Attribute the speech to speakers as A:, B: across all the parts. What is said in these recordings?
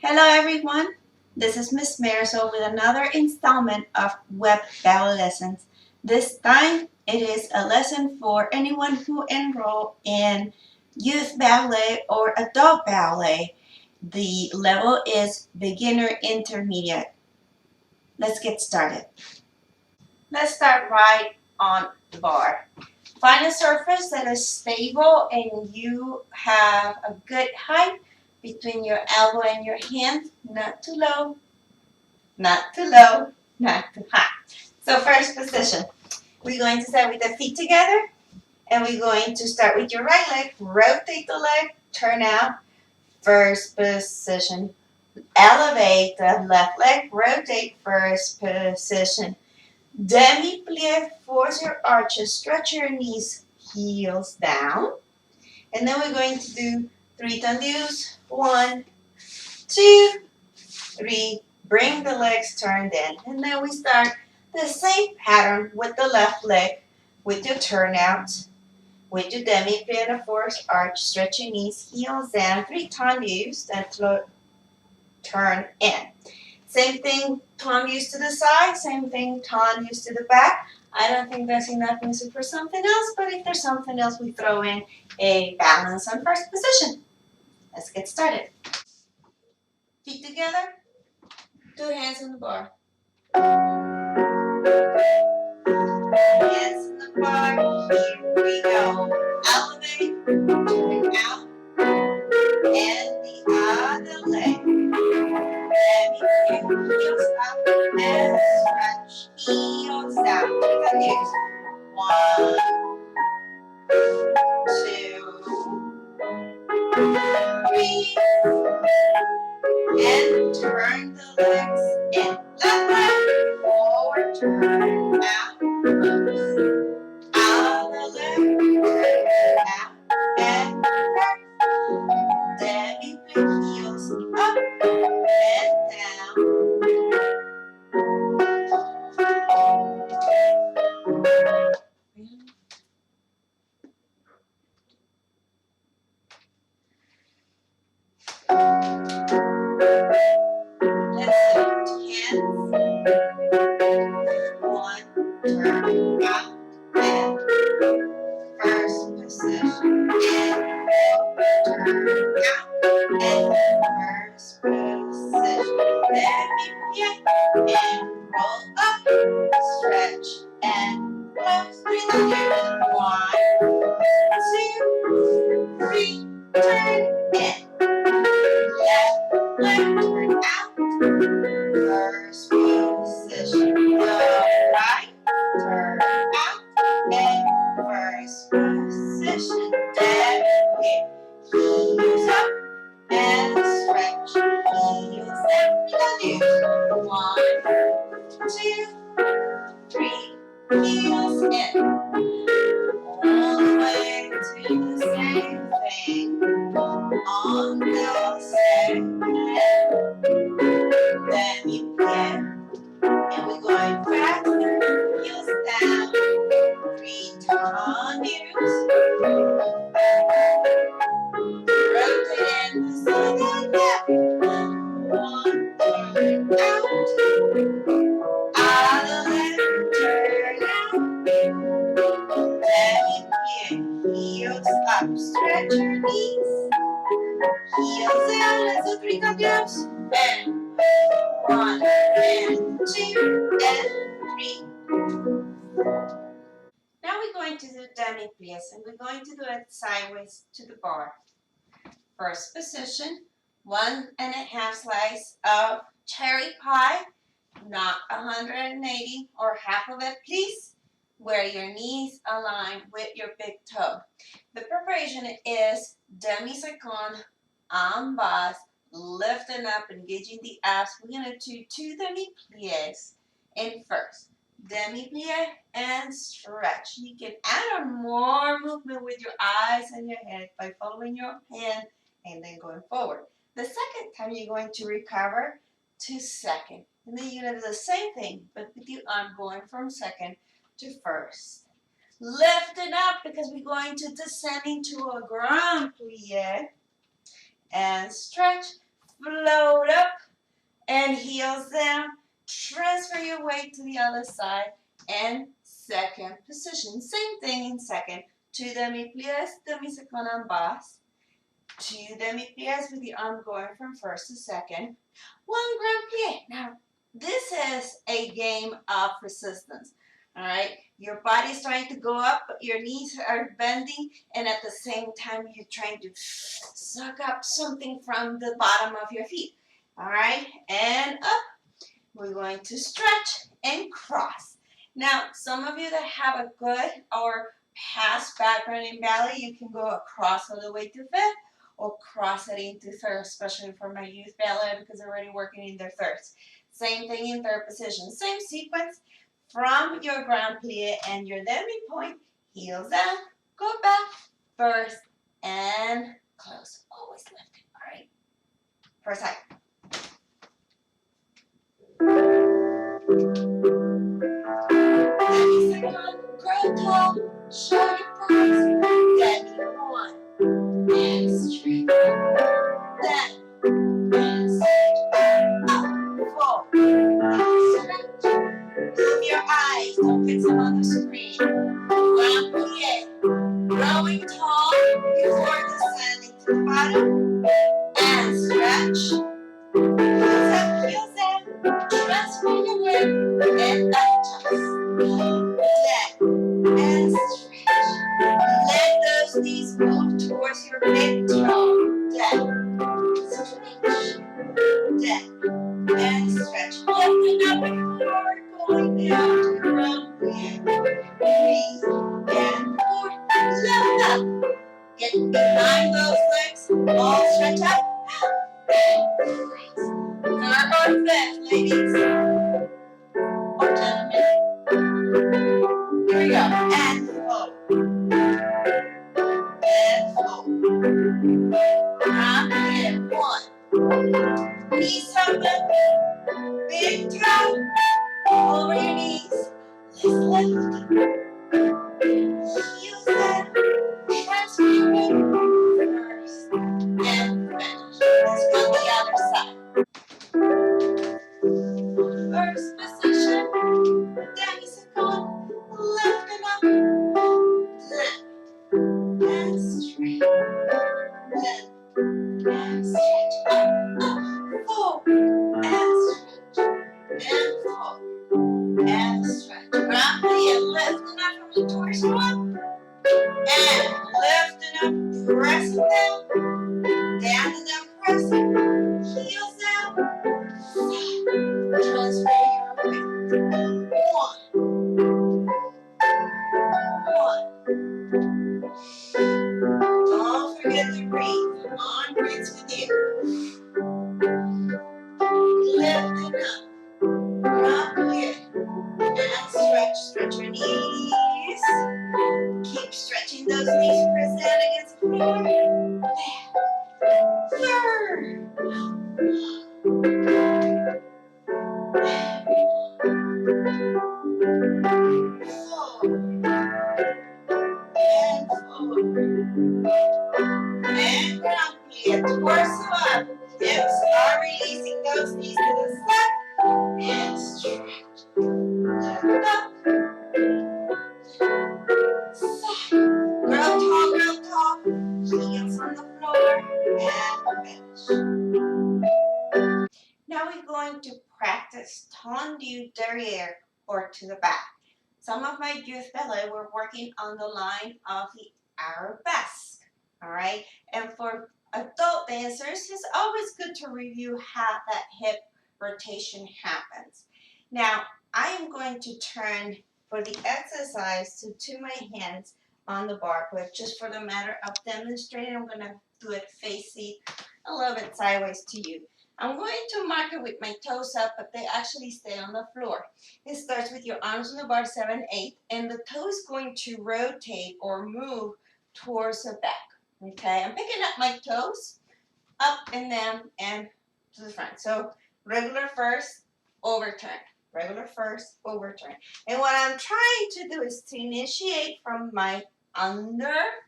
A: Hello everyone, this is Miss Marisol with another installment of Web Ballet Lessons. This time it is a lesson for anyone who enroll in youth ballet or adult ballet. The level is beginner intermediate. Let's get started. Let's start right on the bar. Find a surface that is stable and you have a good height between your elbow and your hand, not too low, not too low, not too high. So first position, we're going to start with the feet together and we're going to start with your right leg, rotate the leg, turn out, first position. Elevate the left leg, rotate first position. Demi-plie, force your arches, stretch your knees, heels down. And then we're going to do 3 tendus. 1, 2, 3. Bring the legs turned in. And then we start the same pattern with the left leg, with your turnout, with your demi-plie and a forced arch, stretch your knees, heels down, 3 tendus, then turn in. Same thing, tendus to the side, same thing, tendus to the back. I don't think there's enough music for something else, but if there's something else, we throw in a balance on first position. Let's get started. Feet together, 2 hands on the bar. Hands on the bar, here we go. Elevate, turn out, and the other leg. Heels up and stretch, heels down. 3 heels. 1, 2, 3, and turn the legs in. Left leg forward, turn out, other leg, turn out, and reverse. Demi-plie, heels up and down. Let's lift hands. 1, turn out, and first position. And turn out, and first position. Demi-plie, and roll up, stretch, and close. 3 tendus. 1, 2, 3, turn in. Left leg, turn out, first position. The right, turn out, and first position. Demi-plie, heels up, and stretch, heels down. 3 tendus. 1, 2, 3, heels in. All the way to the same thing. On the second, demi-plie, and we're going faster, heels down, 3 tendus, rotate and side and left, 1, turn out, other leg, turn out, demi-plie, heels up, stretch your knees, heels down, let's do 3 tendus, and 1, and 2, and 3. Now we're going to do demi-plies, and we're going to do it sideways to the bar. First position, 1.5 slice of cherry pie, not 180 or half of it, please, where your knees align with your big toe. The preparation is demi-second, en bas, lifting up, engaging the abs. We're going to do 2 demi-plies in first. Demi-plie and stretch. You can add on more movement with your eyes and your head by following your hand and then going forward. The second time you're going to recover to second. And then you're going to do the same thing, but with your arm going from second to first. Lifting up because we're going to descend into a grand plie. And stretch, float and heels down. Transfer your weight to the other side and second position. Same thing in second. 2 demi-pliés, demi-seconde en basse. 2 demi-pliés with the arm going from first to second. 1 grand plie. Now, this is a game of resistance. All right, your body's trying to go up, but your knees are bending, and at the same time, you're trying to suck up something from the bottom of your feet. All right, and up. We're going to stretch and cross. Now, some of you that have a good or past background in ballet, you can go across all the way to fifth or cross it into third, especially for my youth ballet because they're already working in their thirds. Same thing in third position. Same sequence from your grand plie and your demi point. Heels down, go back, first, and close. Always lifting, all right? First side. Demi-seconde, grow tall, show your thighs. Demi-one, and stretch. Demi, and stretch. Up, forward, and stretch. Move your eyes, don't fix them on the screen. Grand plie, growing tall before descending to the bottom, and stretch. Heels up, transfer your weight, and adjust. Let and stretch. Let those knees move towards your mid-toe. Let, stretch, let, and stretch. Lifting up and forward, going down to the ground. Breathe and forward. Lift up. Get behind those legs. All stretch up. Third or fifth, ladies. Or gentlemen. Here we go. And forward. And forward. Round here. 1. Knees open. Big throw. Over your knees. Let's lift. Heels down. Transfer your weight. First. And finish. Let's go the other side. First position. Demi-seconde. Lifting up. Lift. And stretch. Lift. And stretch. Up, up. Forward. And stretch. And forward. And stretch. Ground plie. Lifting up from the torso up. And lifting up. Pressing down. Down and down. Pressing. Heels down. Transfer your weight. 1. Don't forget to breathe. Come on, breathe with you. Lifting up. Round plie. And stretch. Stretch your knees. Keep stretching those knees. Press down against the floor. There. Forward. And forward. And ground plie. Torso up. Hips are releasing those knees to the side. And stretch. Lift up. Side. Grow tall, grow tall. Heels on the floor. And finish. Now we're going to practice tendu derrière or to the back. Some of my youth ballet were working on the line of the arabesque. All right, and for adult dancers, it's always good to review how that hip rotation happens. Now, I am going to turn for the exercise to my hands on the bar, but just for the matter of demonstrating, I'm going to do it facing a little bit sideways to you. I'm going to mark it with my toes up, but they actually stay on the floor. It starts with your arms on the bar, 7/8, and the toe is going to rotate or move towards the back. Okay, I'm picking up my toes, up and down and to the front. So regular first, overturn. Regular first, overturn. And what I'm trying to do is to initiate from my under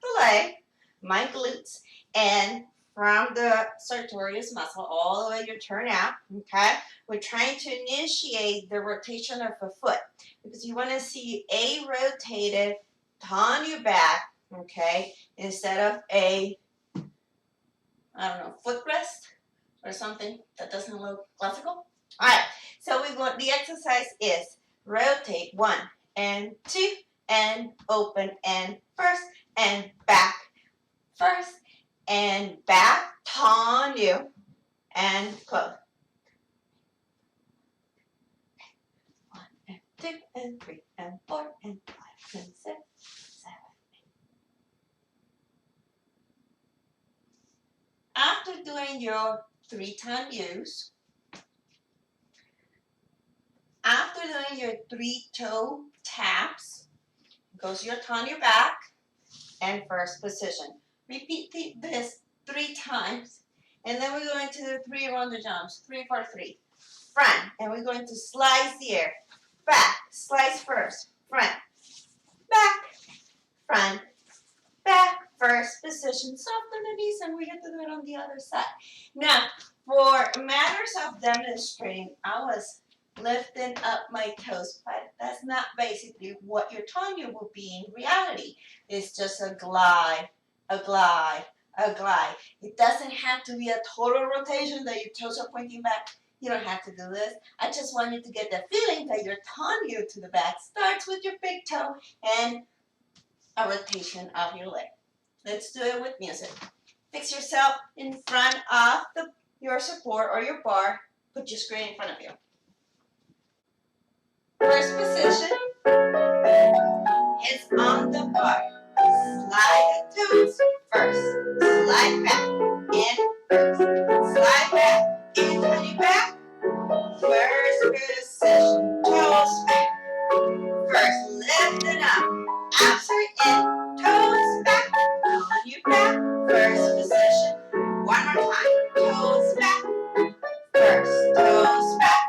A: the leg, my glutes, and from the sartorius muscle all the way you turn out, okay? We're trying to initiate the rotation of the foot because you want to see a rotated on your back, okay, instead of a, I don't know, footrest or something that doesn't look classical. All right, so the exercise is rotate 1 and 2 and open and first and back, first and back, turn you and close. 1 and 2 and 3 and 4 and 5 and 6, 7. After doing your 3-time use, after doing your 3-toe taps, goes your on your back and first position. Repeat this 3 times, and then we're going to do 3 rounded jumps. 3 for 3. Front, and we're going to slice the air. Back, slice first. Front, back, front, back, first position. Soften the knees, and we get to do it on the other side. Now, for matters of demonstrating, I was lifting up my toes, but that's not basically what your tongue will be in reality. It's just a glide, a glide, a glide. It doesn't have to be a total rotation that your toes are pointing back. You don't have to do this. I just want you to get the feeling that your tongue to the back starts with your big toe and a rotation of your leg. Let's do it with music. Fix yourself in front of your support or your bar. Put your screen in front of you. First position is on the bar. Slide the toes first. Slide back and first. Slide back and honey back. First position, toes back. First lift it up. Outside in, toes back. On your back. First position. One more time. Toes back. First toes back.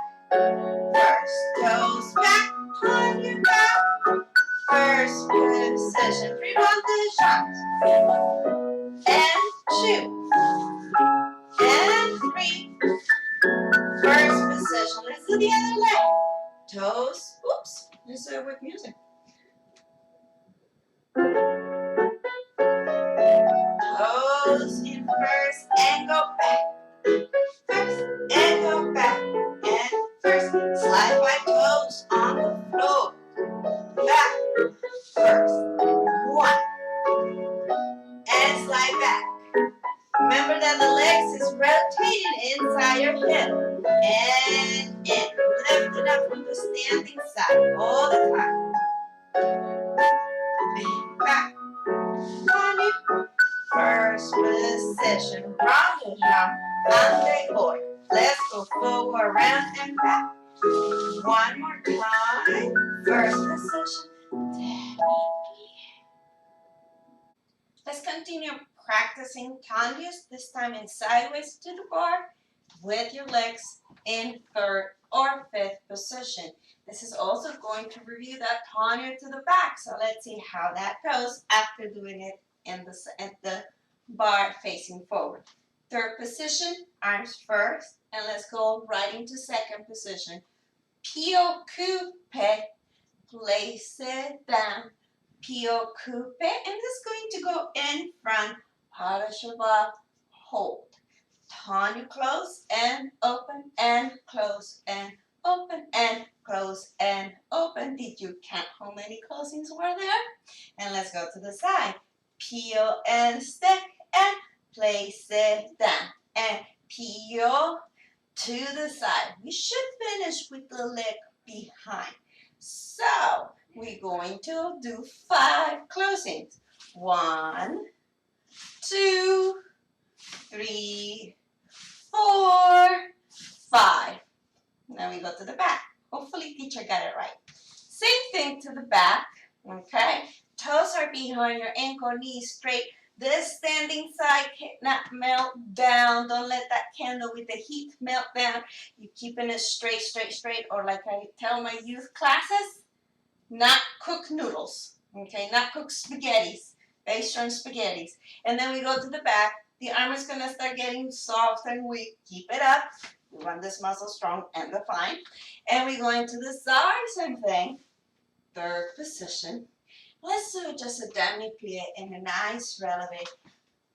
A: First toes back. On your back. First position. 3 rounded shots. And 2. And 3. First position. Let's do the other leg. Toes. Oops. Let's do it with music. Toes in first and go back. First and go back. And first. Slide my toes on the floor. Back. First. 1. And slide back. Remember that the legs is rotating inside your hip. And in. Lift it up from the standing side all the time. Back. On it. First position. Rounded jump. Ande hoy. Let's go forward, round and back. One more time. First position. Let's continue practicing tangyus, this time in sideways to the bar with your legs in 3rd or 5th position. This is also going to review that tanya to the back. So let's see how that goes after doing it at the bar facing forward. 3rd position, arms first, and let's go right into 2nd position. Pio coupe, place it down. Pio coupe, and this is going to go in front, parashava, hold. Turn you close and open and close and open and close and open. Did you count how many closings were there? And let's go to the side. Peel and stick and place it down. And peel to the side. We should finish with the leg behind. So we're going to do 5 closings. 1, 2, 3, 4, 5. Now we go to the back. Hopefully teacher got it right. Same thing to the back. Okay. Toes are behind your ankle, knees straight. This standing side cannot melt down. Don't let that candle with the heat melt down. You're keeping it straight, straight, straight. Or like I tell my youth classes, not cook noodles. Okay, not cook spaghettis. Based on spaghettis. And then we go to the back. The arm is going to start getting soft and weak. Keep it up. We want this muscle strong and defined. And we go into the side, same thing. Third position. Let's do just a demi-plie in a nice releve.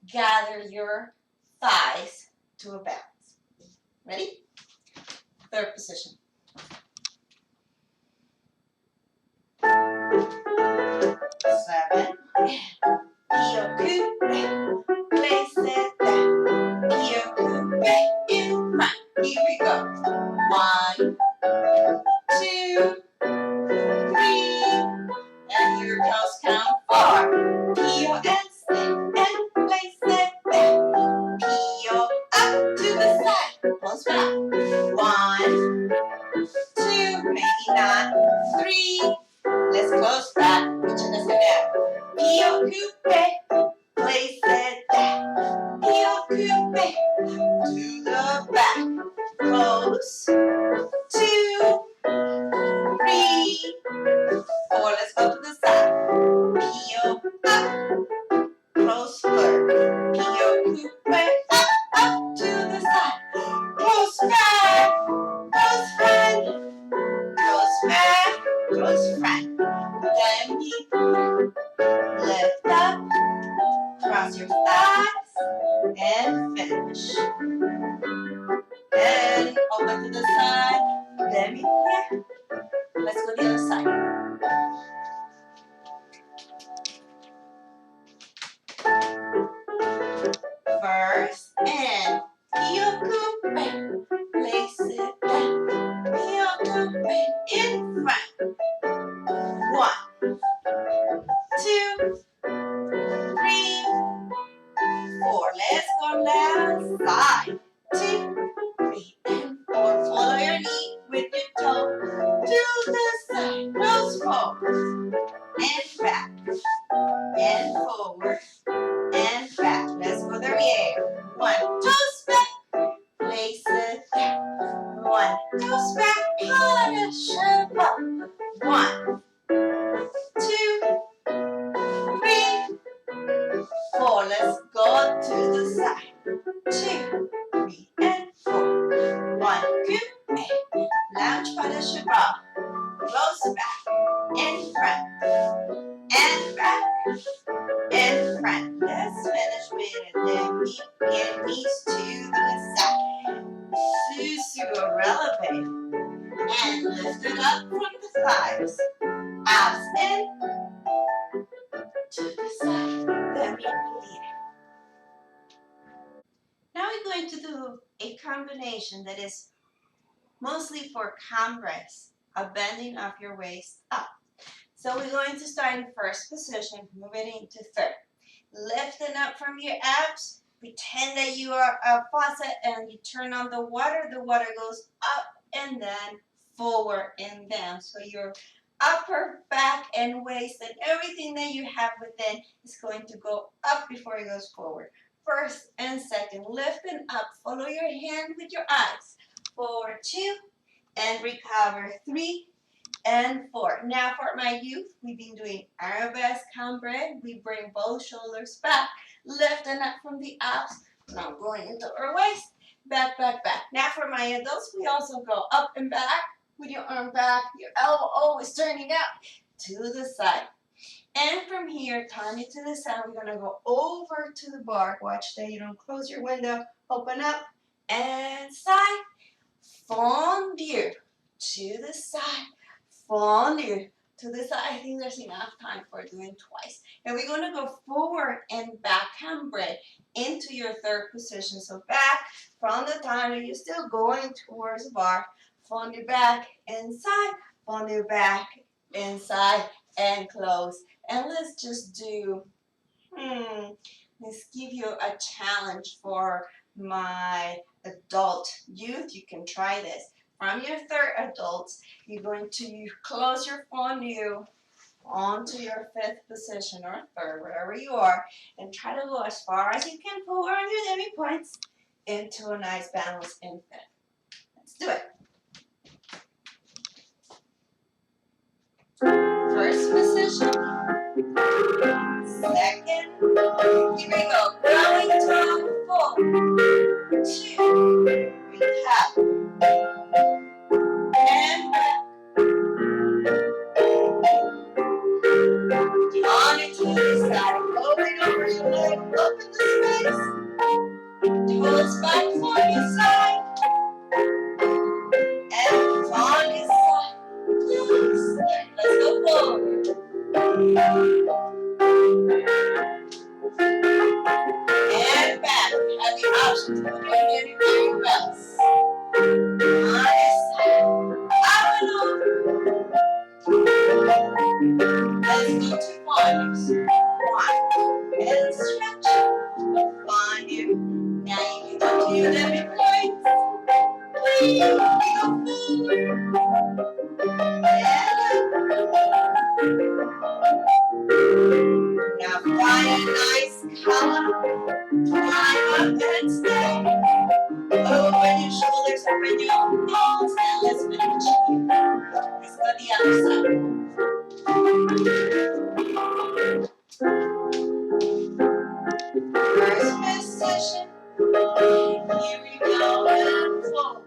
A: Gather your thighs to a balance. Ready? Third position. 7. Heel coupe. Place it down. Heel coupe in front. Here we go. 1, 2, 3. And your toes count 4. Heel and slip and place it down. Heel up to the side. Close back. 1, 2, maybe not. 3. Let's close back. Reaching the down. Heel coupe. Place it down. Heel coupe. To the back. Close. 2, 3, 4. Let's go to the side. Heel up. Close third. Heel coupe. Up to the side. Close back. Close front. Close back. Close front. Demi. Lift up. Cross your thighs. And finish. And open to the side. Demi. Let's go to the other side. First and heel coupe. Place it down. Heel coupe in front. 1, 2, 3, 4. Let's go left side. 2, 3, and 4. Follow your knee with your toe to the side. Nose forward and back and forward and back. Let's go the rear. 1, toes back. Place it down. 1, toes back. Punish up. 1, 2, 3, 4. Let's go to the side. 2, 3, and 4. 1, coupe. Lounge punish up. Close back. In front. And back. In front. Let's finish with a demi and knees to the side. Susu releve. And lift it up from the thighs. Abs in. To the side. Demi plie. Now we're going to do a combination that is mostly for cambres, a bending of your waist up. So we're going to start in first position, moving into third. Lifting up from your abs, pretend that you are a faucet and you turn on the water goes up and then forward and down. So your upper back and waist and everything that you have within is going to go up before it goes forward. First and second, lifting up, follow your hand with your eyes. Forward 2 and recover 3 and 4. Now for my youth, we've been doing arabesque cambre. We bring both shoulders back, lifting up from the abs. Now going into our waist, back, back, back. Now for my adults, we also go up and back with your arm back, your elbow always turning out to the side. And from here, turn it to the side. We're going to go over to the bar. Watch that you don't close your window. Open up and side. Fondue to the side. Fondue to the side. I think there's enough time for doing twice. And we're going to go forward and back cambre into your third position. So back from the time that you're still going towards the bar. Fondue back, inside. Fondue back, inside, and close. And let's just do, let's give you a challenge for my adult youth. You can try this. From your third adults, you're going to close your fondue onto your fifth position or third, wherever you are, and try to go as far as you can forward on your demi points into a nice balance in fifth. Let's do it. First position. Second. Here we go. Growing toe. two, recover, and back, on it to the side, rolling over your leg, open the space, toes back on your side, and on your side, close, let's go forward, and back, we have the option to put your hand anywhere else, on your side, up and over, let's go to corners, one, and stretch, on you, now you can go to your left point, three, go forward, now find a nice column, climb up and stay. Open your shoulders, open your arms, and let's finish here. Let's go the other side. First position. Here we go and forward.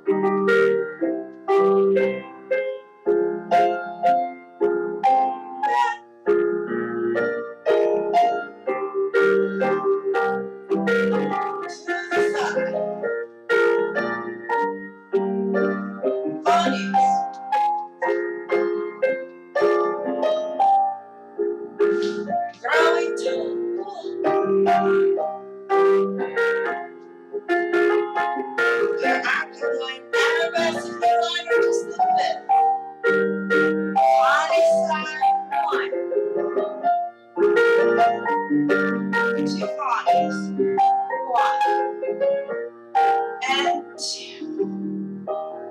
A: Throwing toe. Your arms are going arabesque if you want or just a little bit. Body side, one. Two bodies. One. And two.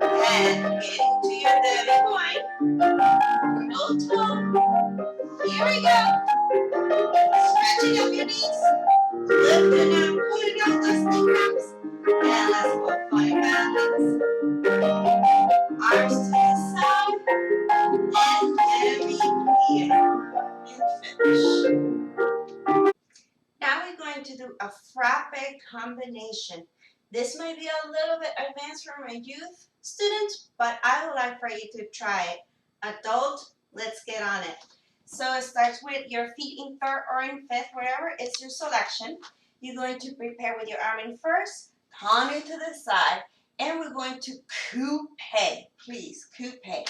A: And getting to your belly point. No toe. Here we go. Stretching up your knees. Lifting up, pulling out those kneecaps. And let's go find balance. Arms to the side. And then we clear. And finish. Now we're going to do a frappe combination. This might be a little bit advanced for my youth students, but I would like for you to try it. Adult, let's get on it. So it starts with your feet in third or in fifth, wherever it's your selection. You're going to prepare with your arm in first, corner to the side, and we're going to coupe. Please, coupe.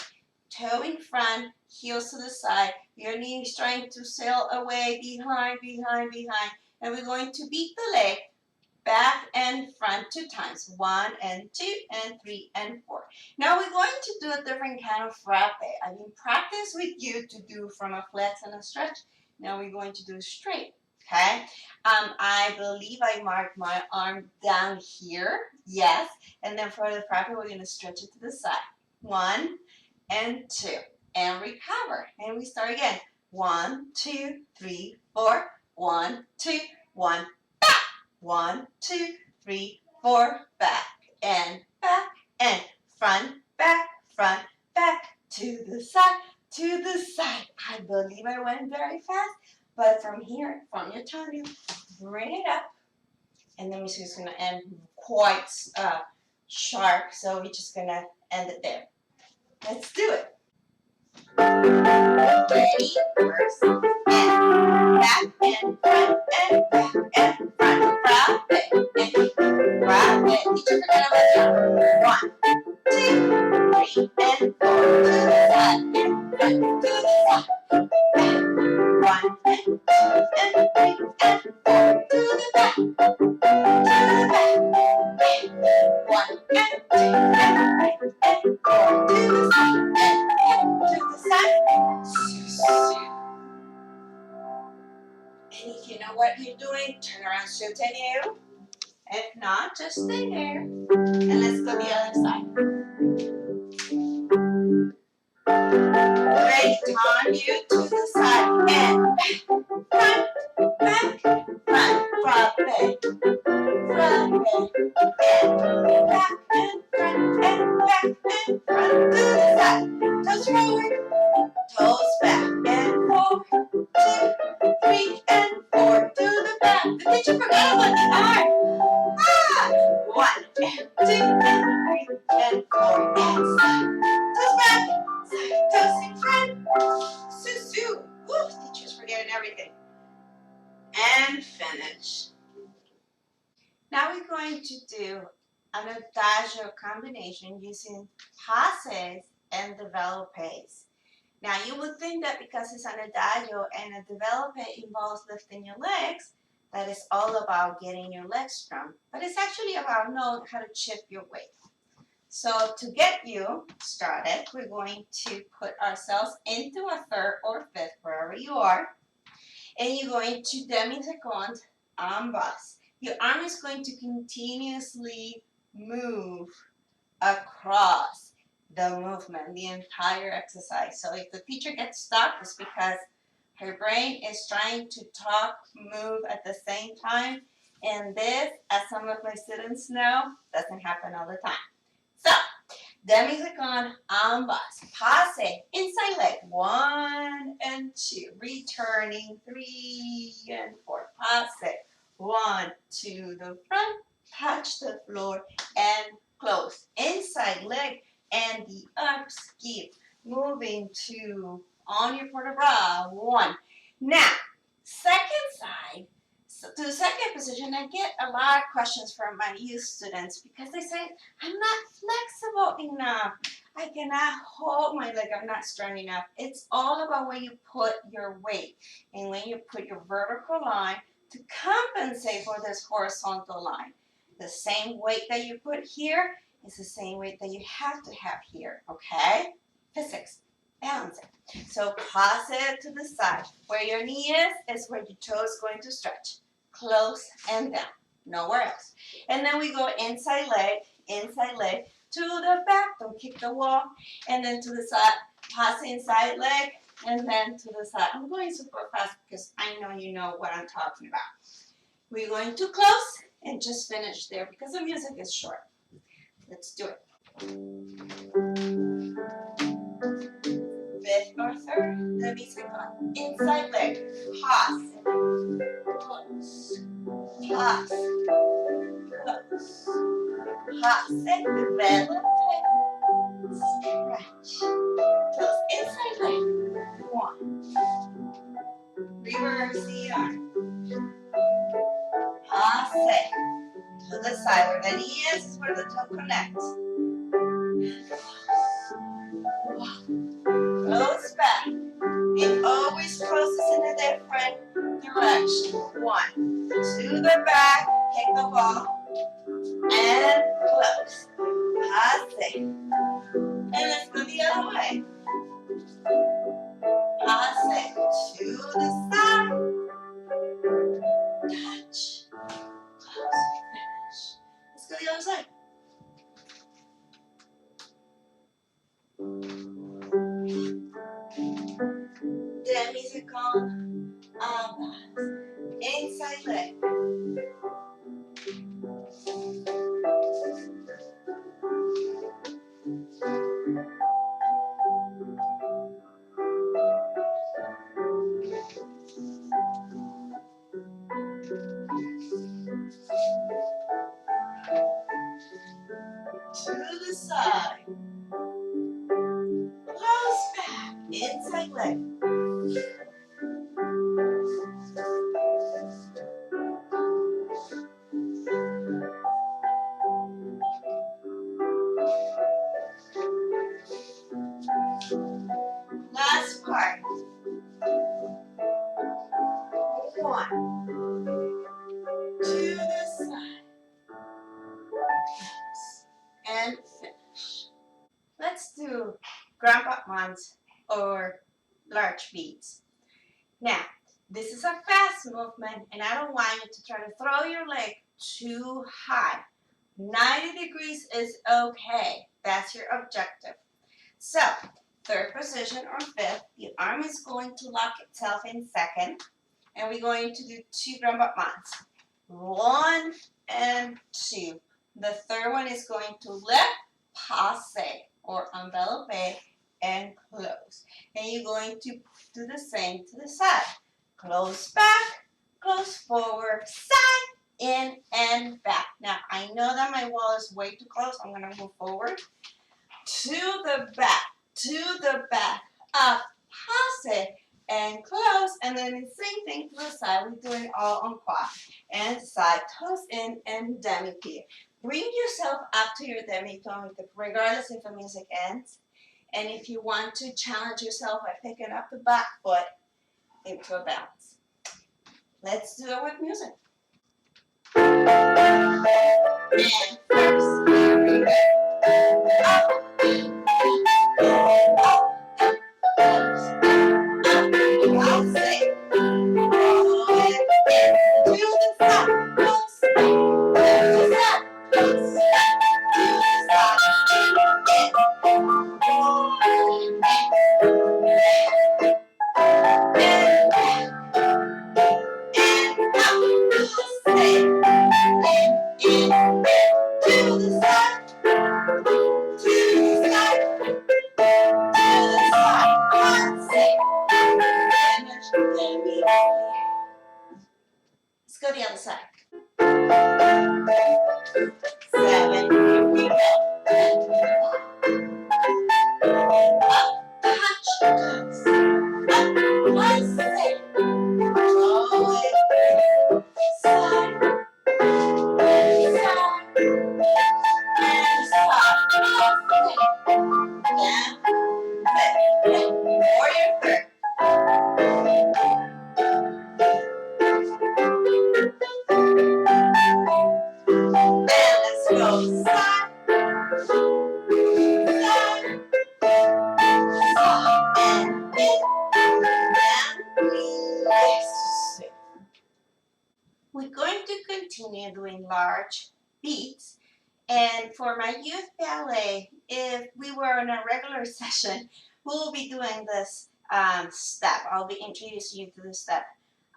A: Toe in front, heels to the side, your knee is trying to sail away, behind, and we're going to beat the leg back and front 2 times. 1 and 2 and 3 and 4. Now we're going to do a different kind of frappe. I've been practice with you to do from a flex and a stretch. Now we're going to do straight. Okay? I believe I marked my arm down here. Yes. And then for the frappe, we're going to stretch it to the side. 1 and 2. And recover. And we start again. 1, 2, 3, 4. 1, 2, 1, back. 1, 2, 3, 4, back and front, back, to the side. I believe I went very fast, but from here, from your tongue, you bring it up, and then we're just gonna end quite sharp, so we're just gonna end it there. Let's do it. Ready? First, and back and front and back and front. Frappe and frappe. Did you forget about that? 1, 2, 3, and 4. To the side and front. To the side. Back. 1 and 2 and 3 and 4. To the back. To the back. 1 and 2 and 3 and 4. To the side and to the side. And if you know what you're doing, turn around, shooting you. If not, just stay there. And let's go the other side. Ready, turn you to the side. And front, back, front, frappe, frappe, and back and front, and back and front to the side. Toes forward, toes back, and forward, 2, 3, and 4 to the back. Did you forget about the arm? 1, adagio combination using passes and developes. Now you would think that because it's an adagio and a develope involves lifting your legs, that it's all about getting your legs strong. But it's actually about knowing how to shift your weight. So to get you started, we're going to put ourselves into a third or fifth, wherever you are. And you're going to demi-seconde ambas. Your arm is going to continuously move across the movement, the entire exercise. So if the teacher gets stuck, it's because her brain is trying to talk, move at the same time. And this, as some of my students know, doesn't happen all the time. So, demi-seconde ambas. Pase, inside leg, 1 and 2. Returning, 3 and 4. Pase, 1 to the front, touch the floor, and close. Inside leg and the up skip. Moving to on your port de bras, 1. Now, second side. So to the second position, I get a lot of questions from my youth students because they say, I'm not flexible enough. I cannot hold my leg. I'm not strong enough. It's all about where you put your weight and when you put your vertical line to compensate for this horizontal line. The same weight that you put here is the same weight that you have to have here, okay? Physics. Balance it. So pass it to the side. Where your knee is where your toe is going to stretch. Close and down, nowhere else. And then we go inside leg to the back, don't kick the wall, and then to the side, pass inside leg, and then to the side. I'm going super fast because I know you know what I'm talking about. We're going to close and just finish there because the music is short. Let's do it. Fifth or third, demi-seconde. Inside leg, pass, close, pass, close, pass, develop, stretch, close, inside leg, 1, reverse the arm, pass it, to the side, where the knee is where the toe connects, close back, it always closes in a different direction, 1, to the back, kick the ball, and close, pass it, and let's go the other way, pass it to the side, touch, close, finish. Let's go the other side. Demi-seconde, ambas, inside leg. To the side, close back, inside leg. Last part. 1, to the side, close, and finish. Let's do grandpa months or large beats. Now, this is a fast movement and I don't want you to try to throw your leg too high. 90 degrees is okay. That's your objective. So, third position or fifth, the arm is going to lock itself in second and we're going to do 2 grandpa months. 1 and 2. The third one is going to lift, passe or envelope and close. And you're going to do the same to the side. Close back, close forward, side, in and back. Now I know that my wall is way too close. I'm going to move forward. To the back, up, passe and close, and then the same thing to the side. We're doing it all on quad. And side, toes in, and demi-plie. Bring yourself up to your demi-tone regardless if the music ends. And if you want to challenge yourself by picking up the back foot into a bounce. Let's do it with music. And first, here we go. Up, I'll say, roll it in to the side, close, to the side, close, to the side, let's go the other side. 7, here we go. Up, touch, goes. Up, 1, 6. Roll it. Side, side, and stop. Down, flip. Warrior third. And let's go side, side, side, and in, down, release. We're going to continue doing large beats. And for my youth ballet, if we were in a regular session, we'll be doing this step. I'll be introducing you to the step.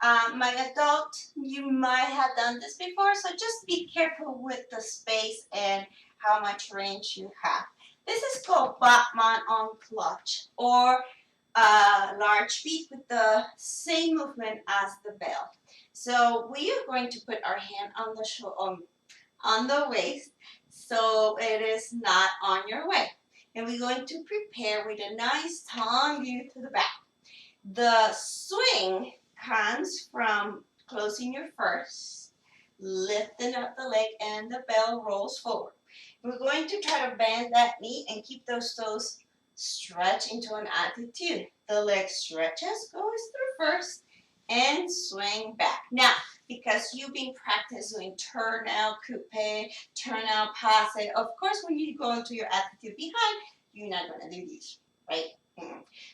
A: My adult, you might have done this before, so just be careful with the space and how much range you have. This is called Batman on clutch, or large beat with the same movement as the bell. So we are going to put our hand on the on the waist, so it is not on your way. And we're going to prepare with a nice tongue view to the back. The swing comes from closing your first, lifting up the leg, and the bell rolls forward. We're going to try to bend that knee and keep those toes stretched into an attitude. The leg stretches, goes through first, and swing back. Now, because you've been practicing turn out coupe, turn out passe, of course when you go into your attitude behind, you're not going to do these, right?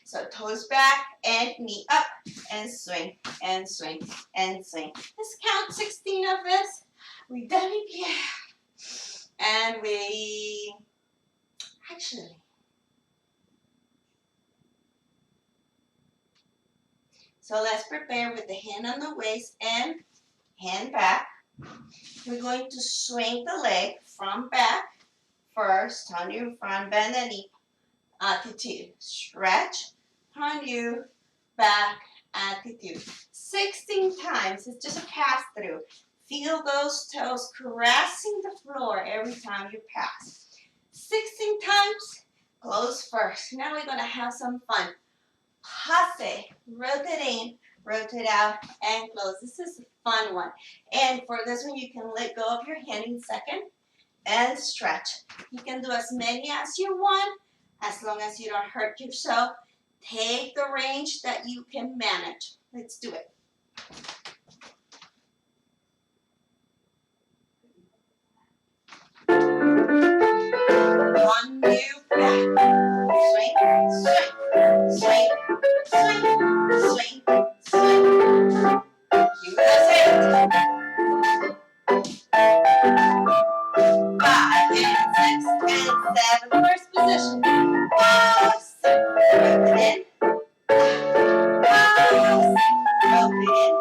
A: So toes back and knee up and swing and swing and swing. Let's count 16 of this. We demi-pied and we actually so let's prepare with the hand on the waist and hand back. We're going to swing the leg from back first, turn your front, bend the knee, attitude, stretch, turn you, back, attitude. 16 times, it's just a pass through. Feel those toes caressing the floor every time you pass. 16 times, close first. Now we're gonna have some fun. Passe, rotate in, rotate out, and close. This is a fun one. And for this one, you can let go of your hand in second and stretch. You can do as many as you want, as long as you don't hurt yourself. Take the range that you can manage. Let's do it. On new back. Swing, swing, swing, swing, swing, swing. You got it. 5 and 6 and 7. First position. Pause. Rotate in. Pause. Rotate in.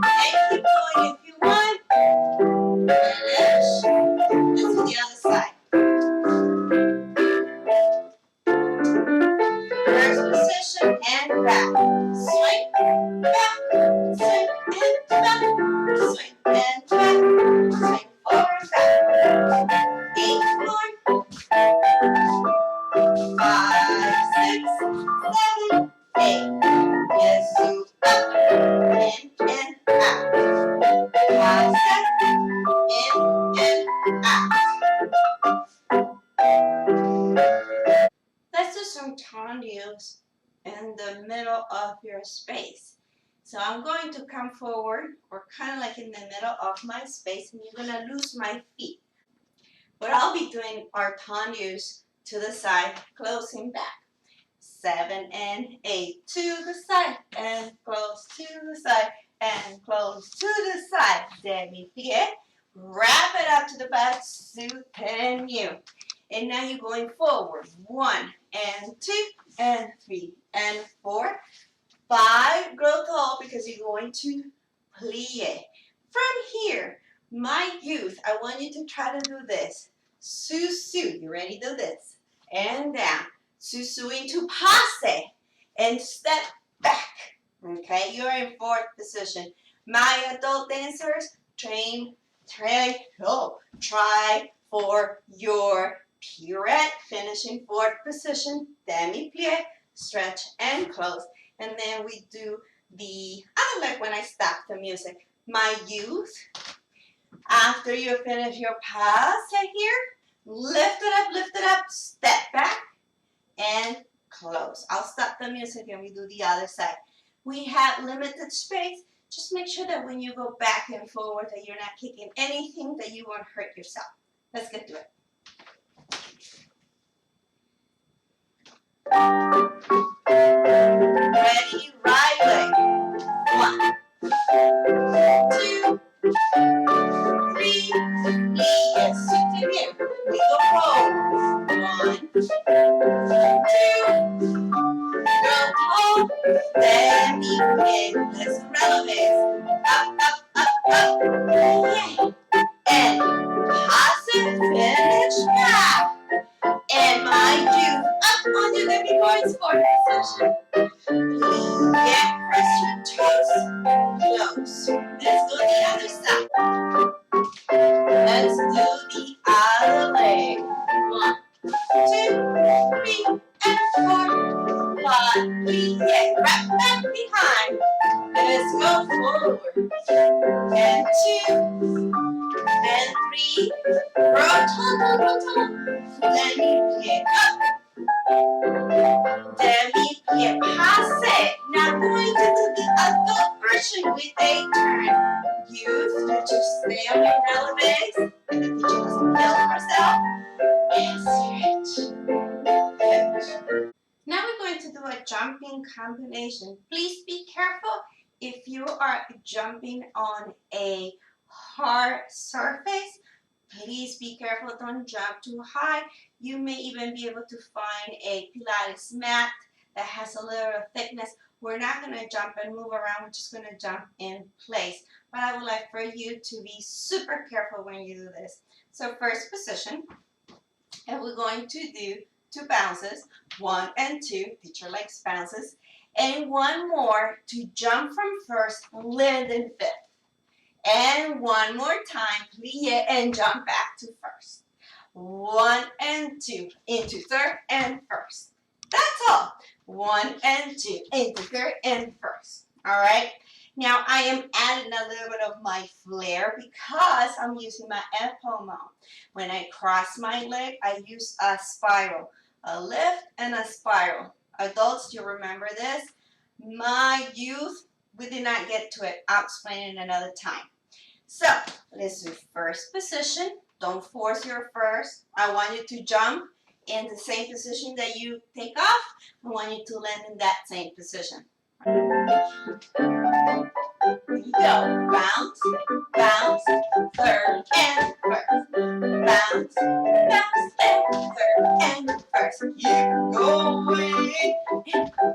A: And keep going if you want. Finish. Let's do the other side. First position and back. Swing, back, swing and back, swing and back, swing forward, back. 8 more. toes in the middle of your space. So I'm going to come forward, or kind of like in the middle of my space, and you're going to loose my feet. What I'll be doing are tenus to the side, closing back. 7 and 8 to the side, and close to the side, and close to the side. Demi-plie. Wrap it up to the back, soutenu. And now you're going forward. 1 and 2 and 3 and 4. 5, grow tall because you're going to plie. From here, my youth, I want you to try to do this. Susu, you ready to do this? And down. Susu into passe. And step back. Okay, you're in 4th position. My adult dancers, try for your pirouette. Finishing 4th position. Demi-plie, stretch and close. And then we do the other leg when I stop the music. My youth, after you finish your pass here, lift it up, step back, and close. I'll stop the music and we do the other side. We have limited space. Just make sure that when you go back and forward that you're not kicking anything that you won't hurt yourself. Let's get to it. Ready, right leg. 1, 2, 3, yes, soutenu. We go forward. 1, 2, go tall. Demi-plie. Let's releve. Up. Yay. And passive finish back. And my youth up on your baby boys for position. Yeah, press your toes close. Let's go the other side. Let's do the other leg. 1, 2, 3, and 4. 1, 3, yeah, wrap back behind. Let's go forward. And 2, and 3. Roll. Demi-plie up. Demi-plie passe. Now going to do the adult version with a turn. Youth, you just stay on your releves. And the teacher doesn't kill herself. And stretch. Now we're going to do a jumping combination. Please be careful if you are jumping on a hard surface. Please be careful, don't jump too high. You may even be able to find a Pilates mat that has a little thickness. We're not going to jump and move around, we're just going to jump in place. But I would like for you to be super careful when you do this. So first position, and we're going to do 2 bounces, 1 and 2, teacher likes bounces, and 1 more to jump from first, land in 5th. And 1 more time, plie and jump back to first. 1 and 2, into 3rd and 1st. That's all. 1 and 2, into 3rd and 1st. All right. Now I am adding a little bit of my flair because I'm using my epaule. When I cross my leg, I use a spiral, a lift and a spiral. Adults, you remember this? My youth, we did not get to it. I'll explain it another time. So let's do first position. Don't force your first. I want you to jump in the same position that you take off. I want you to land in that same position. Here you go. Bounce, bounce, 3rd and 1st. Bounce, bounce, and 3rd and 1st. Keep going.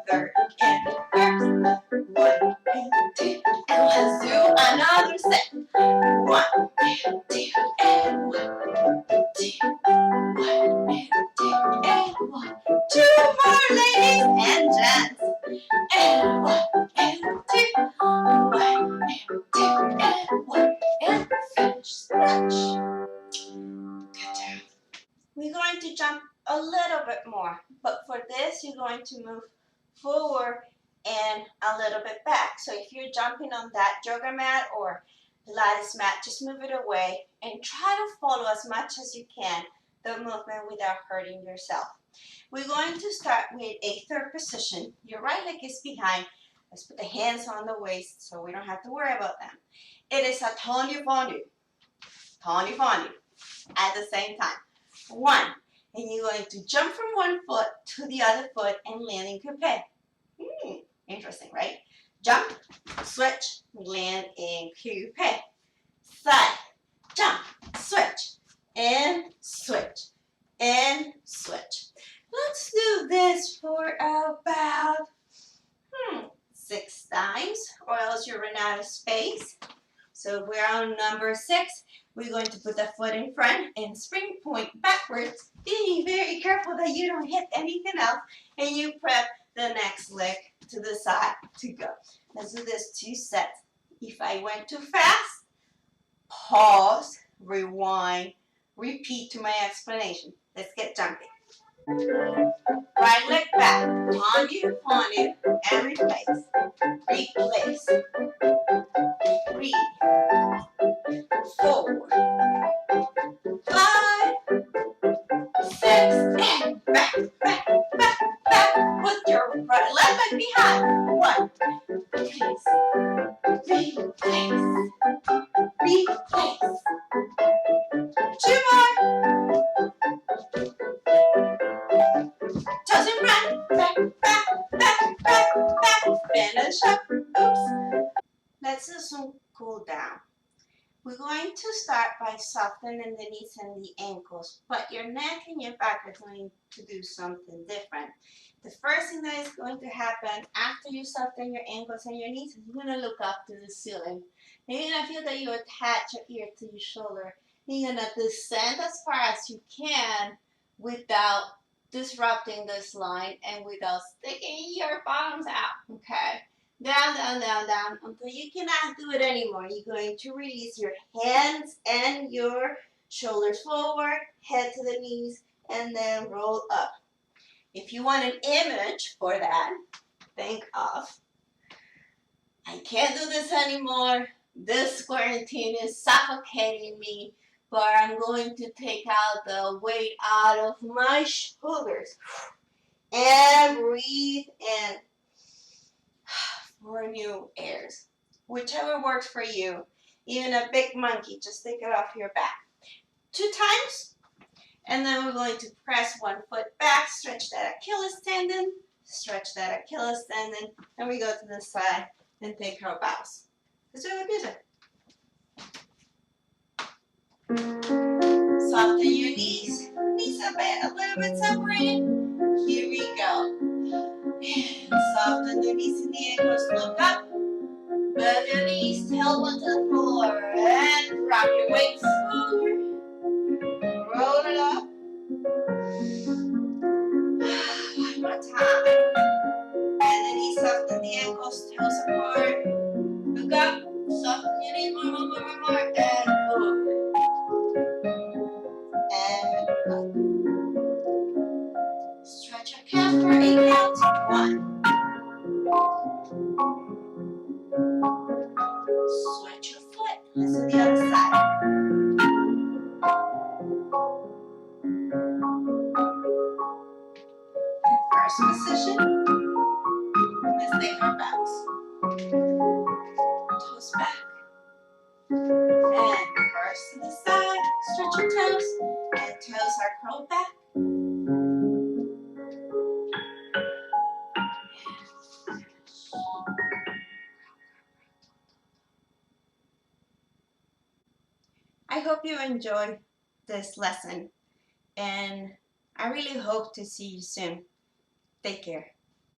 A: 3rd and 1st. 1 and 2. And let's do another set. 1 and 2 and 1, 2, 1 and 2 and 1. 2 more, ladies and gents. And 1 and 2, 1 and 2 and 1 and finish. Stretch. Good job. We're going to jump a little bit more, but for this you're going to move forward and a little bit back. So if you're jumping on that yoga mat or Pilates mat, just move it away and try to follow as much as you can the movement without hurting yourself. We're going to start with a third position. Your right leg is behind. Let's put the hands on the waist so we don't have to worry about them. It is a tendu fondu at the same time. One, and you're going to jump from one foot to the other foot and land in coupe. Interesting, right? Jump, switch, land in coupe. Side, jump, switch, and switch, and switch. Let's do this for about 6 times, or else you run out of space. So we're on number 6. We're going to put the foot in front and spring point backwards, being very careful that you don't hit anything else, and you prep the next leg to the side to go. Let's do this 2 sets. If I went too fast, pause, rewind, repeat to my explanation. Let's get jumping. Right leg back, pondu, and replace. Replace. 3, 4, 5, 6, and back. Put your right leg behind. 1, replace. Replace. 2 more. Toes in front. Back. Finish up. Oops. Let's do some cool down. We're going to start by softening the knees and the ankles, but your neck and your back are going to do something different. The first thing that is going to happen after you soften your ankles and your knees is you're going to look up to the ceiling. And you're going to feel that you attach your ear to your shoulder. You're going to descend as far as you can without disrupting this line and without sticking your bottoms out, okay? Down, until you cannot do it anymore. You're going to release your hands and your shoulders forward, head to the knees, and then roll up. If you want an image for that, think of, I can't do this anymore. This quarantine is suffocating me, but I'm going to take out the weight out of my shoulders. And breathe in. For new airs. Whichever works for you. Even a big monkey, just take it off your back. 2 times. And then we're going to press one foot back, stretch that Achilles tendon, and we go to the side and take our bows. Let's do it music. Soften your knees. Knees a little bit separated. Here we go. Soften the knees and the ankles. Look up. Bend your knees, tailbone to the floor, and rock your weight forward. Roll it up. One more time. Bend the knees, soften the ankles, toes apart. Look up, soften your knees, more, and forward. And up. Stretch your calf for 8 counts. 1. Switch your foot. Let's do the other side. First position. Let's take our bounce. Toes back. And first to the side. Stretch your toes. And toes are curled back. I hope you enjoyed this lesson, and I really hope to see you soon. Take care.